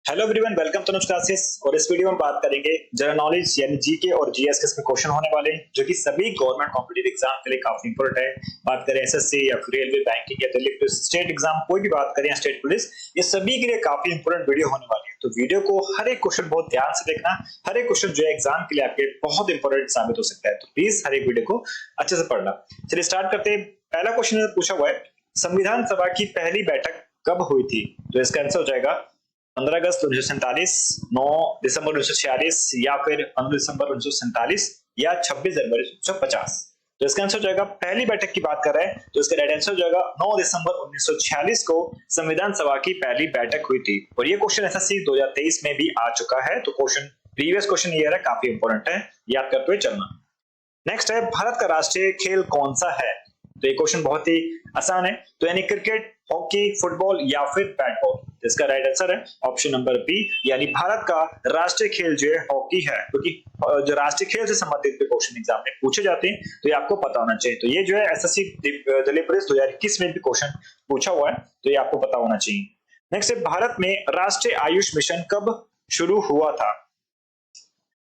Hello everyone, welcome to Anuj classes. और इस वीडियो में बात करेंगे जनरल नॉलेज यानी जीके और जीएस के इसमें क्वेश्चन होने वाले हैं जो कि सभी गवर्नमेंट कॉम्पिटिटिव एग्जाम के लिए काफी इंपॉर्टेंट है। बात करें एसएससी या फिर रेलवे, बैंकिंग या दिल्ली पुलिस, स्टेट एग्जाम, कोई भी बात करें या स्टेट पुलिस, ये सभी के लिए काफी इंपॉर्टेंट वीडियो होने वाली है। तो वीडियो को हर एक क्वेश्चन बहुत ध्यान से देखना। हर एक क्वेश्चन जो है एग्जाम के लिए आपके बहुत इंपॉर्टेंट साबित हो सकता है, तो प्लीज हर एक वीडियो को अच्छे से पढ़ना। चलिए स्टार्ट करते हैं। पहला क्वेश्चन पूछा हुआ है, संविधान सभा की पहली बैठक कब हुई थी? तो इसका आंसर हो जाएगा 15 अगस्त 1947, 9 दिसंबर 1946 या फिर 15 दिसंबर 1947 या 26 जनवरी 1950। तो इसका आंसर हो जाएगा, पहली बैठक की बात कर रहे हैं तो इसका राइट आंसर हो जाएगा 9 दिसंबर 1946 को संविधान सभा की पहली बैठक हुई थी। और ये क्वेश्चन एसएससी 2023 में भी आ चुका है, तो क्वेश्चन प्रीवियस क्वेश्चन ये है, काफी इंपॉर्टेंट है, याद करते हुए चलना। नेक्स्ट है, भारत का राष्ट्रीय खेल कौन सा है? तो ये क्वेश्चन बहुत ही आसान है, तो यानी क्रिकेट, हॉकी, फुटबॉल या फिर बैट बॉल। इसका राइट आंसर है ऑप्शन नंबर बी, यानी भारत का राष्ट्रीय खेल जो है हॉकी है, क्योंकि जो राष्ट्रीय खेल से संबंधित क्वेश्चन एग्जाम में पूछे जाते हैं तो ये आपको पता होना चाहिए। तो ये जो है एसएससी दिल्ली पुलिस 2021 में भी क्वेश्चन पूछा हुआ है, तो ये आपको पता होना चाहिए। नेक्स्ट है, भारत में राष्ट्रीय आयुष मिशन कब शुरू हुआ था?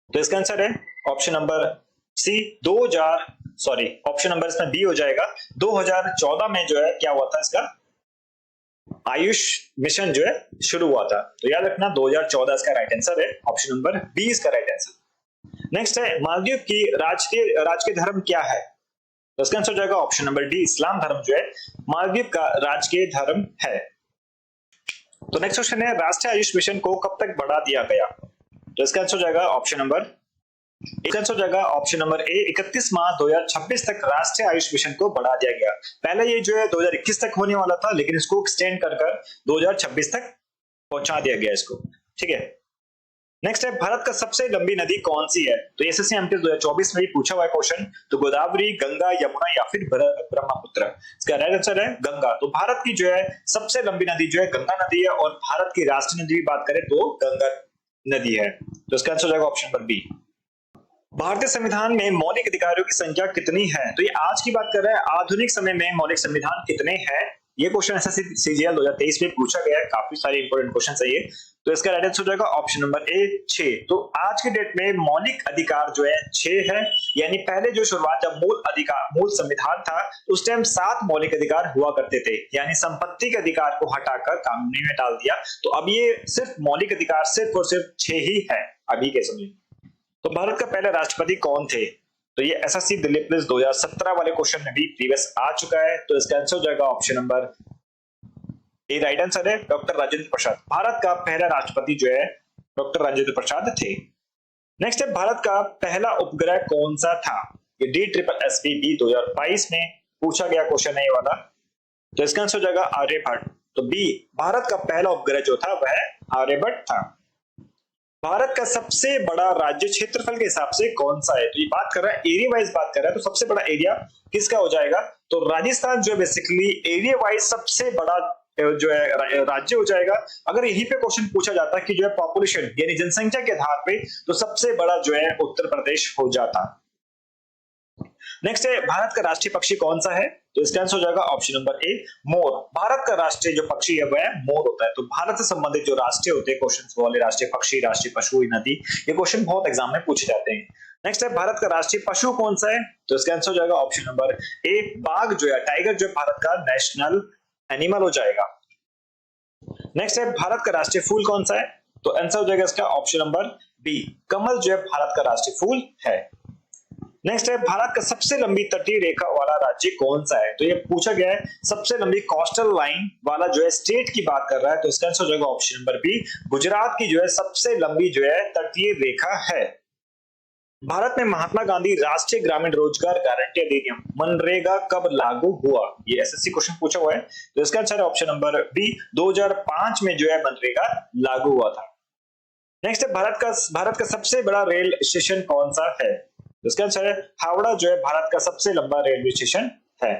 तो इसका आंसर है option number C, option number इसमें बी हो जाएगा। 2014 में जो है क्या हुआ था, इसका आयुष मिशन जो है शुरू हुआ था। तो याद रखना 2014 इसका राइट आंसर है, ऑप्शन नंबर बी इसका राइट आंसर। नेक्स्ट है, मालदीव की राजकीय धर्म क्या है? तो इसका आंसर हो जाएगा ऑप्शन नंबर डी, इस्लाम धर्म जो है मालदीव का राजकीय धर्म है। तो नेक्स्ट क्वेश्चन है, राष्ट्रीय आयुष मिशन को कब तक बढ़ा दिया गया? तो इसका आंसर हो जाएगा option number option number A, 31 मार्च 2026 तक राष्ट्रीय आयुष मिशन को बढ़ा दिया गया। पहले ये जो है 2021 तक होने वाला था, लेकिन इसको एक्सटेंड कर 2026 तक पहुंचा दिया गया इसको। ठीक है। नेक्स्ट है, भारत का सबसे लंबी नदी कौन सी है? तो एसएससी एमटी 2024 में भी पूछा हुआ है क्वेश्चन। तो गोदावरी, गंगा, यमुना या फिर ब्रह्मपुत्र। इसका राइट आंसर है गंगा। तो भारत की जो है सबसे लंबी नदी जो है गंगा नदी है, और भारत की राष्ट्रीय नदी की बात करें तो गंगा नदी है। तो इसका आंसर हो जाएगा ऑप्शन नंबर बी। भारतीय संविधान में मौलिक अधिकारों की संख्या कितनी है? तो ये आज की बात कर रहा है, आधुनिक समय में मौलिक संविधान कितने हैं? ये क्वेश्चन एसएससी सीजीएल 2023 में पूछा गया है, काफी सारे इंपोर्टेंट क्वेश्चन है ये। तो इसका राइट आंसर हो जाएगा ऑप्शन नंबर ए, 6। तो आज के डेट में मौलिक अधिकार जो है 6 है, यानी पहले जो शुरुआत जब मूल संविधान था उस टाइम 7 मौलिक अधिकार हुआ करते थे, यानी संपत्ति के अधिकार को हटाकर कानूनी में डाल दिया। तो अब ये सिर्फ मौलिक अधिकार सिर्फ और सिर्फ 6 ही है अभी के समय। तो भारत का पहले राष्ट्रपति कौन थे? तो ये एसएससी दिल्ली पुलिस 2017 वाले क्वेश्चन में भी प्रीवियस आ चुका है। तो इसका आंसर हो जाएगा option number A, right answer है डॉक्टर राजेंद्र प्रसाद। भारत का पहला राष्ट्रपति जो है डॉक्टर राजेंद्र प्रसाद थे। नेक्स्ट है, भारत का पहला उपग्रह कौन सा था? ये DSSB 2022 में पूछा गया क्वेश्चन है ये वाला। तो इसका आंसर हो जाएगा आर्यभट्ट। तो बी, भारत का पहला उपग्रह जो था वह आर्यभट्ट था। भारत का सबसे बड़ा राज्य क्षेत्रफल के हिसाब से कौन सा है? तो ये बात कर रहा है एरिया वाइज बात कर रहा है, तो सबसे बड़ा एरिया किसका हो जाएगा? तो राजस्थान जो बेसिकली एरिया वाइज सबसे बड़ा जो है राज्य हो जाएगा। अगर यहीं पे क्वेश्चन पूछा जाता कि जो है पॉपुलेशन यानी जनसंख्या के आधार पे, तो सबसे बड़ा जो है उत्तर प्रदेश हो जाता। नेक्स्ट है, भारत का राष्ट्रीय पक्षी कौन सा है? तो इसका आंसर हो जाएगा ऑप्शन नंबर ए, मोर। भारत का राष्ट्रीय जो पक्षी है वह मोर होता है। तो भारत से संबंधित जो राष्ट्रीय होते हैं क्वेश्चन वाले, राष्ट्रीय पक्षी, राष्ट्रीय पशु, नदी, ये क्वेश्चन बहुत एग्जाम में पूछे जाते हैं। नेक्स्ट है, भारत का राष्ट्रीय पशु कौन सा है? तो इसका आंसर हो जाएगा ऑप्शन नंबर ए, बाघ जो है, टाइगर जो है भारत का नेशनल एनिमल हो जाएगा। नेक्स्ट है, भारत का राष्ट्रीय फूल कौन सा है? तो आंसर हो जाएगा इसका ऑप्शन नंबर बी, कमल जो है भारत का राष्ट्रीय फूल है। नेक्स्ट है, भारत का सबसे लंबी तटीय रेखा वाला राज्य कौन सा है? तो ये पूछा गया है सबसे लंबी कोस्टल लाइन वाला जो है स्टेट की बात कर रहा है। तो इसका आंसर हो जाएगा ऑप्शन नंबर बी, गुजरात की जो है सबसे लंबी जो है तटीय रेखा है। भारत में महात्मा गांधी राष्ट्रीय ग्रामीण रोजगार गारंटी अधिनियम मनरेगा कब लागू हुआ? ये एसएससी क्वेश्चन पूछा हुआ है। तो इसका आंसर है ऑप्शन नंबर बी, 2005 में जो है मनरेगा लागू हुआ था। नेक्स्ट है, भारत का सबसे बड़ा रेल स्टेशन कौन सा है? इसका आंसर है हावड़ा जो है भारत का सबसे लंबा रेलवे स्टेशन है।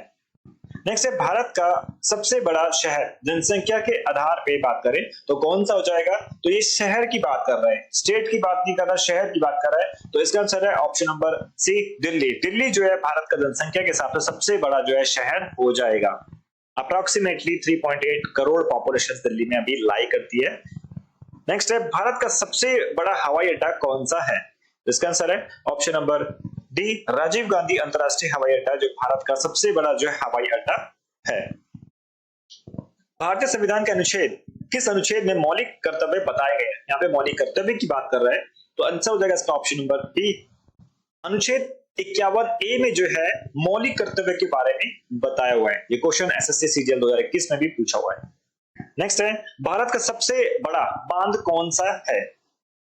नेक्स्ट है, भारत का सबसे बड़ा शहर जनसंख्या के आधार पे बात करें तो कौन सा हो जाएगा? तो ये शहर की बात कर रहा है, स्टेट की बात नहीं कर रहा, शहर की बात कर रहा है। तो इसका आंसर है option number C, Delhi. Delhi जो है भारत का जनसंख्या के हिसाब से सबसे बड़ा जो है शहर हो जाएगा। अप्रोक्सीमेटली 3.8 करोड़ पॉपुलेशन दिल्ली में अभी लाई करती है। नेक्स्ट है भारत का सबसे बड़ा हवाई अड्डा कौन सा है? इसका आंसर है option number D, Rajiv Gandhi अंतरराष्ट्रीय हवाई अड्डा, जो भारत का सबसे बड़ा जो हवाई अड्डा है। भारतीय संविधान के अनुच्छेद किस अनुच्छेद में मौलिक कर्तव्य बताए गए हैं? यहाँ पे मौलिक कर्तव्य की बात कर रहा है, तो आंसर हो जाएगा इसका ऑप्शन नंबर बी, अनुच्छेद 51A में जो है मौलिक कर्तव्य के बारे में बताया हुआ है। ये क्वेश्चन एसएससी सीजीएल 2021 में भी पूछा हुआ है। नेक्स्ट है भारत का सबसे बड़ा बांध कौन सा है?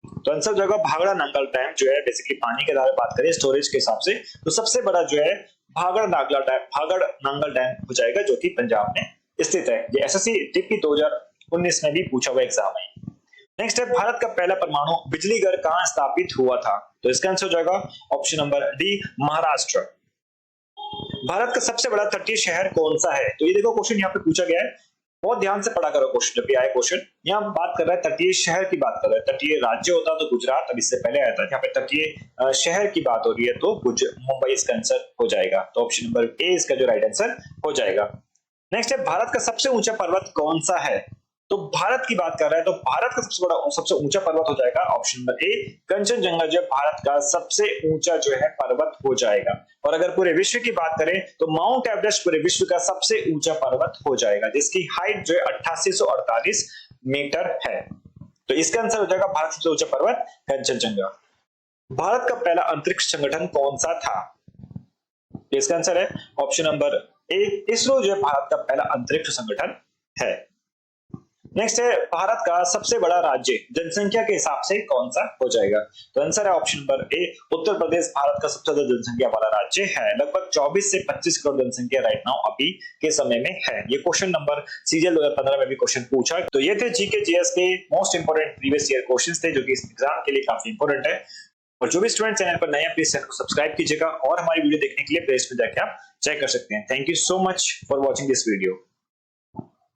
तो आंसर हो जाएगा भाखड़ा नांगल डैम, जो है बेसिकली पानी के बारे में बात करें स्टोरेज के हिसाब से तो सबसे बड़ा जो है भाखड़ा नांगल डैम हो जाएगा, जो कि पंजाब में स्थित है। ये एसएससी टीपी 2019 में भी पूछा हुआ एग्जाम है। नेक्स्ट है भारत का पहला परमाणु बिजली घर कहां स्थापित हुआ था? तो इसका आंसर हो जाएगा option number D, Maharashtra. Bharat का सबसे बड़ा तटीय शहर कौन सा है? तो ये देखो क्वेश्चन यहाँ पे पूछा गया है, बहुत ध्यान से पढ़ा करो क्वेश्चन जब भी आए क्वेश्चन। यहाँ बात कर रहा है तटीय शहर की बात कर रहा है, तटीय राज्य होता तो गुजरात, अब इससे पहले आया था। यहाँ पे तटीय शहर की बात हो रही है तो मुंबई इसका आंसर हो जाएगा, तो ऑप्शन नंबर ए इसका जो राइट आंसर हो जाएगा। नेक्स्ट है भारत का सबसे ऊंचा पर्वत कौन सा है? तो भारत की बात कर रहा है तो भारत का सबसे ऊंचा पर्वत हो जाएगा ऑप्शन नंबर ए, कंचनजंगा, जो भारत का सबसे ऊंचा जो है पर्वत हो जाएगा। और अगर पूरे विश्व की बात करें तो माउंट एवरेस्ट पूरे विश्व का सबसे ऊंचा पर्वत हो जाएगा, जिसकी हाइट जो है 8848 मीटर है। तो इसका आंसर हो जाएगा भारत सबसे ऊंचा पर्वत कंचनजंगा। भारत का पहला अंतरिक्ष संगठन कौन सा था? इसका आंसर है ऑप्शन नंबर ए, इसरो, जो भारत का पहला अंतरिक्ष संगठन है। नेक्स्ट है भारत का सबसे बड़ा राज्य जनसंख्या के हिसाब से कौन सा हो जाएगा? तो आंसर है option number A, Uttar Pradesh Bharat का सबसे ज्यादा जनसंख्या वाला राज्य है। लगभग 24 से 25 करोड़ जनसंख्या राइट नाउ अभी के समय में है। ये क्वेश्चन नंबर सीजीएल 2015 में भी क्वेश्चन पूछा। तो ये थे जीके जीएस के most important previous year questions थे, जो कि इस एग्जाम के लिए काफी इंपोर्टेंट है। और जो भी स्टूडेंट चैनल पर नए हैं प्लीज चैनल को सब्सक्राइब कीजिएगा और हमारी वीडियो देखने के लिए प्ले लिस्ट में जाकर आप चेक कर सकते हैं। Thank you so much for watching this video.